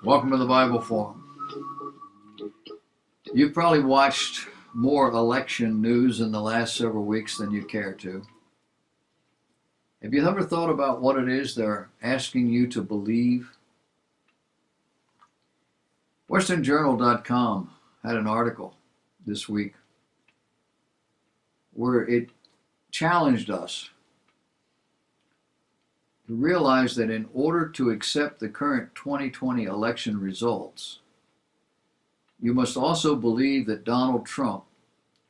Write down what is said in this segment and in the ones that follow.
Welcome to the Bible Forum. You've probably watched more election news in the last several weeks than you care to. Have you ever thought about what it is they're asking you to believe? WesternJournal.com had an article this week where it challenged us to realize that in order to accept the current 2020 election results, you must also believe that Donald Trump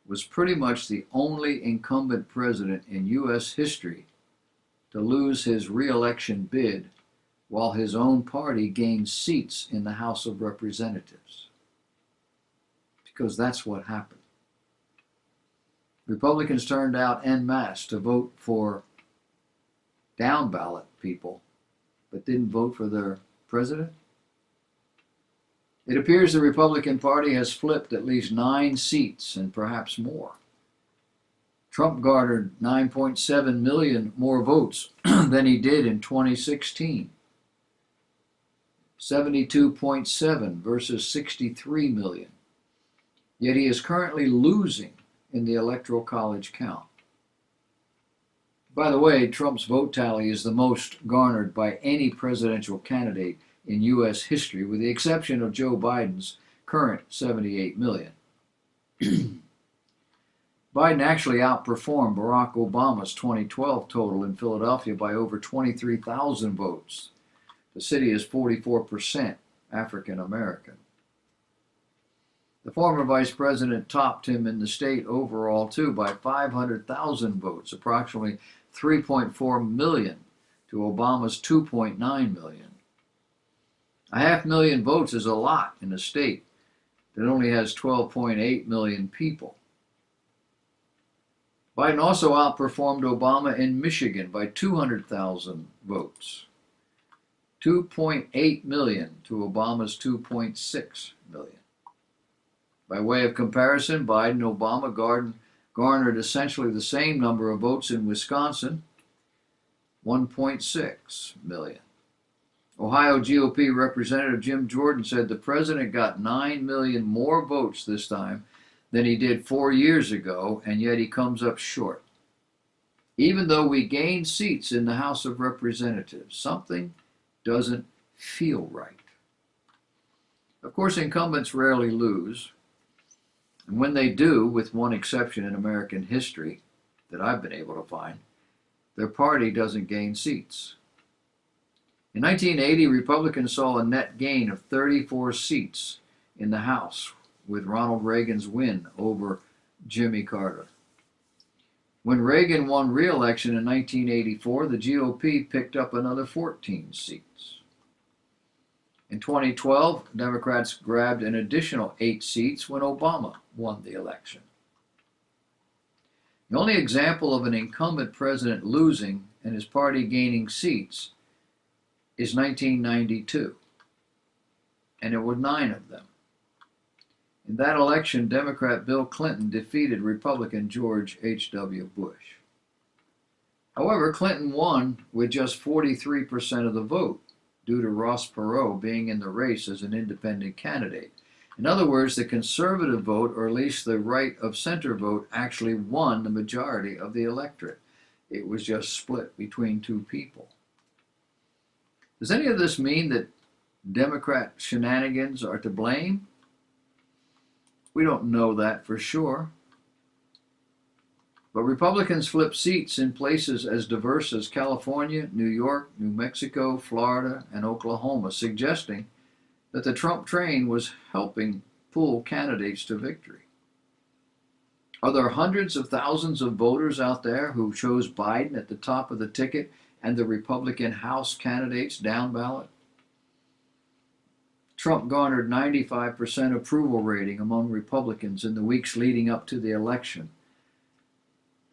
was pretty much the only incumbent president in U.S. history to lose his re-election bid while his own party gained seats in the House of Representatives. Because that's what happened. Republicans turned out en masse to vote for down ballot people, but didn't vote for their president. It appears the Republican Party has flipped at least 9 seats and perhaps more. Trump garnered 9.7 million more votes than he did in 2016. 72.7 versus 63 million. Yet he is currently losing in the Electoral College count. By the way, Trump's vote tally is the most garnered by any presidential candidate in U.S. history, with the exception of Joe Biden's current 78 million. Biden actually outperformed Barack Obama's 2012 total in Philadelphia by over 23,000 votes. The city is 44% African American. The former vice president topped him in the state overall, too, by 500,000 votes, approximately 3.4 million to Obama's 2.9 million. 500,000 votes is a lot in a state that only has 12.8 million people. Biden also outperformed Obama in Michigan by 200,000 votes. 2.8 million to Obama's 2.6 million. By way of comparison, Biden and Obama garnered essentially the same number of votes in Wisconsin, 1.6 million. Ohio GOP Representative Jim Jordan said the president got 9 million more votes this time than he did 4 years ago, and yet he comes up short. Even though we gained seats in the House of Representatives, something doesn't feel right. Of course, incumbents rarely lose. And when they do, with one exception in American history that I've been able to find, their party doesn't gain seats. In 1980, Republicans saw a net gain of 34 seats in the House with Ronald Reagan's win over Jimmy Carter. When Reagan won re-election in 1984, the GOP picked up another 14 seats. In 2012, Democrats grabbed an additional 8 seats when Obama won the election. The only example of an incumbent president losing and his party gaining seats is 1992, and there were 9 of them. In that election, Democrat Bill Clinton defeated Republican George H.W. Bush. However, Clinton won with just 43% of the vote, due to Ross Perot being in the race as an independent candidate. In other words, the conservative vote, or at least the right of center vote, actually won the majority of the electorate. It was just split between 2 people. Does any of this mean that Democrat shenanigans are to blame? We don't know that for sure. But Republicans flipped seats in places as diverse as California, New York, New Mexico, Florida, and Oklahoma, suggesting that the Trump train was helping pull candidates to victory. Are there hundreds of thousands of voters out there who chose Biden at the top of the ticket and the Republican House candidates down ballot? Trump garnered 95% approval rating among Republicans in the weeks leading up to the election.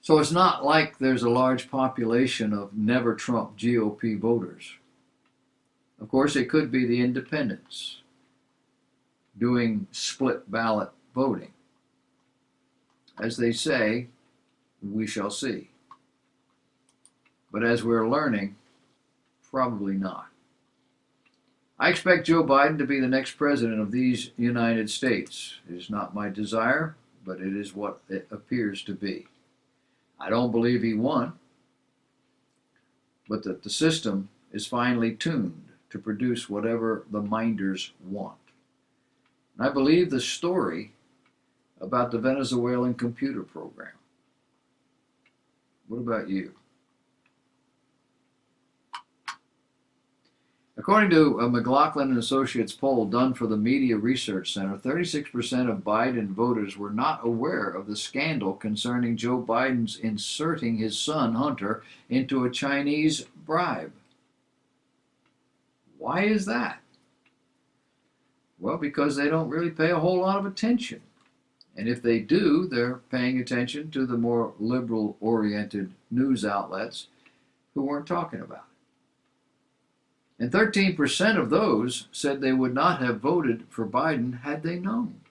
So it's not like there's a large population of never Trump GOP voters. Of course, it could be the independents doing split ballot voting. As they say, we shall see. But as we're learning, probably not. I expect Joe Biden to be the next president of these United States. It is not my desire, but it is what it appears to be. I don't believe he won, but that the system is finely tuned to produce whatever the minders want. And I believe the story about the Venezuelan computer program. What about you? According to a McLaughlin and Associates poll done for the Media Research Center, 36% of Biden voters were not aware of the scandal concerning Joe Biden's inserting his son Hunter into a Chinese bribe. Why is that? Well, because they don't really pay a whole lot of attention. And if they do, they're paying attention to the more liberal-oriented news outlets who weren't talking about it. And 13% of those said they would not have voted for Biden had they known.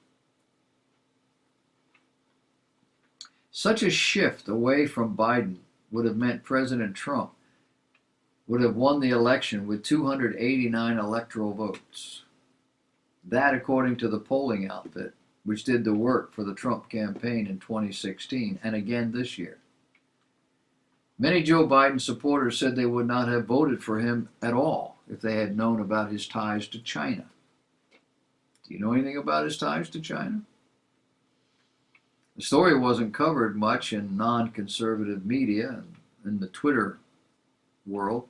Such a shift away from Biden would have meant President Trump would have won the election with 289 electoral votes. That, according to the polling outfit, which did the work for the Trump campaign in 2016 and again this year. Many Joe Biden supporters said they would not have voted for him at all if they had known about his ties to China. Do you know anything about his ties to China? The story wasn't covered much in non-conservative media and in the Twitter world,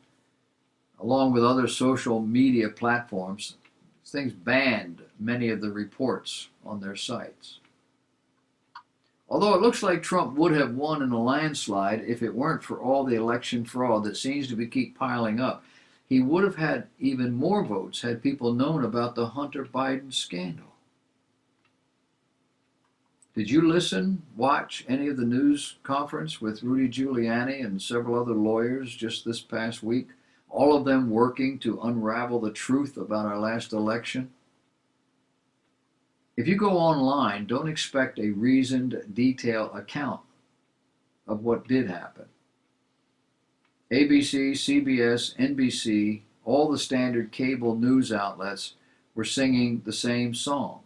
along with other social media platforms. Things banned many of the reports on their sites. Although it looks like Trump would have won in a landslide if it weren't for all the election fraud that seems to keep piling up, he would have had even more votes had people known about the Hunter Biden scandal. Did you watch any of the news conference with Rudy Giuliani and several other lawyers just this past week? All of them working to unravel the truth about our last election? If you go online, don't expect a reasoned, detailed account of what did happen. ABC, CBS, NBC, all the standard cable news outlets were singing the same song.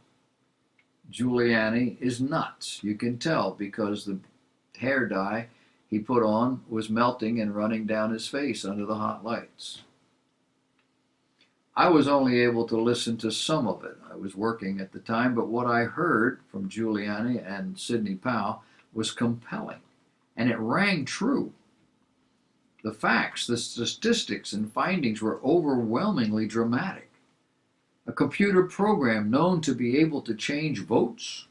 Giuliani is nuts. You can tell because the hair dye he put on was melting and running down his face under the hot lights. I was only able to listen to some of it. I was working at the time, but what I heard from Giuliani and Sidney Powell was compelling, and it rang true. The facts, the statistics and findings were overwhelmingly dramatic. A computer program known to be able to change votes,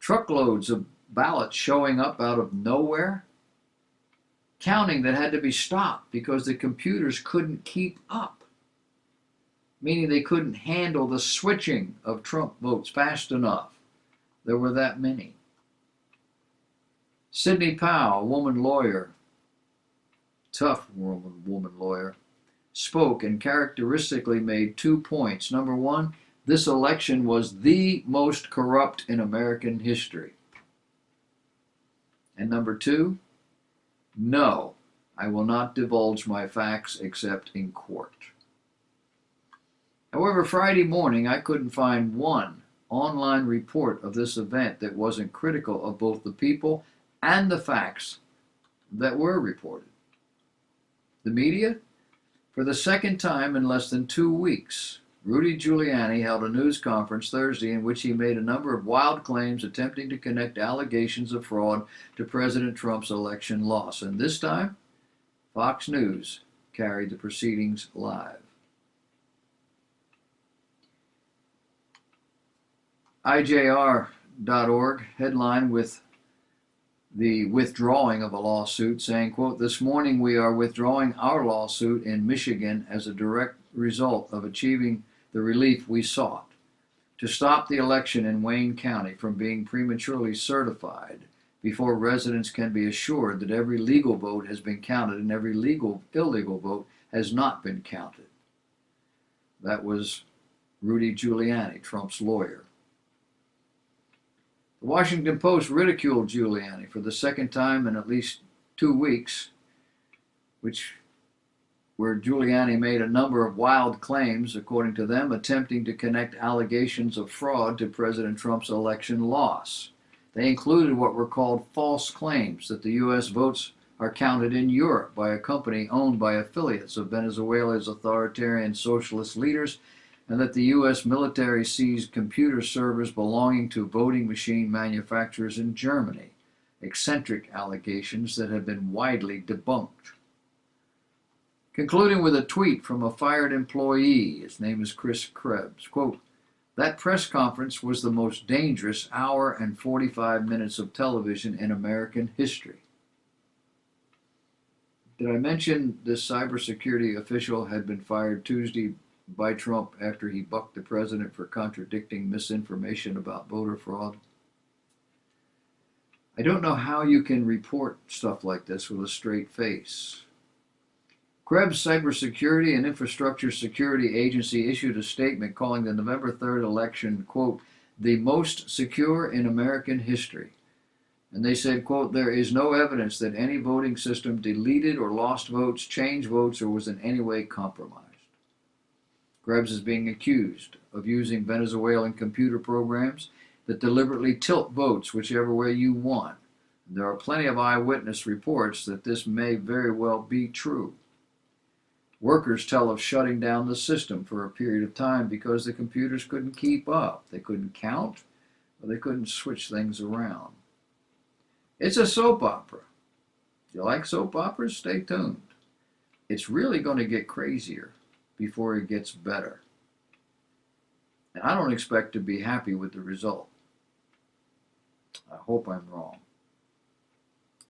truckloads of ballots showing up out of nowhere, counting that had to be stopped because the computers couldn't keep up, meaning they couldn't handle the switching of Trump votes fast enough. There were that many. Sidney Powell, a woman lawyer, tough woman lawyer, spoke and characteristically made 2 points. Number one, this election was the most corrupt in American history. And number two, no, I will not divulge my facts except in court. However, Friday morning, I couldn't find one online report of this event that wasn't critical of both the people and the facts that were reported. The media, for the second time in less than 2 weeks, Rudy Giuliani held a news conference Thursday in which he made a number of wild claims attempting to connect allegations of fraud to President Trump's election loss. And this time, Fox News carried the proceedings live. IJR.org headline with the withdrawing of a lawsuit saying, quote, "This morning we are withdrawing our lawsuit in Michigan as a direct result of achieving the relief we sought to stop the election in Wayne County from being prematurely certified before residents can be assured that every legal vote has been counted and every illegal vote has not been counted." That was Rudy Giuliani, Trump's lawyer. The Washington Post ridiculed Giuliani for the second time in at least 2 weeks, which where Giuliani made a number of wild claims, according to them, attempting to connect allegations of fraud to President Trump's election loss. They included what were called false claims that the U.S. votes are counted in Europe by a company owned by affiliates of Venezuela's authoritarian socialist leaders, and that the U.S. military seized computer servers belonging to voting machine manufacturers in Germany. Eccentric allegations that have been widely debunked. Concluding with a tweet from a fired employee, his name is Chris Krebs, quote, "That press conference was the most dangerous hour and 45 minutes of television in American history." Did I mention this cybersecurity official had been fired Tuesday by Trump after he bucked the president for contradicting misinformation about voter fraud? I don't know how you can report stuff like this with a straight face. Krebs Cybersecurity and Infrastructure Security Agency issued a statement calling the November 3rd election, quote, "the most secure in American history." And they said, quote, "there is no evidence that any voting system deleted or lost votes, changed votes, or was in any way compromised." Krebs is being accused of using Venezuelan computer programs that deliberately tilt votes whichever way you want. There are plenty of eyewitness reports that this may very well be true. Workers tell of shutting down the system for a period of time because the computers couldn't keep up. They couldn't count, or they couldn't switch things around. It's a soap opera. If you like soap operas, stay tuned. It's really going to get crazier before it gets better. And I don't expect to be happy with the result. I hope I'm wrong.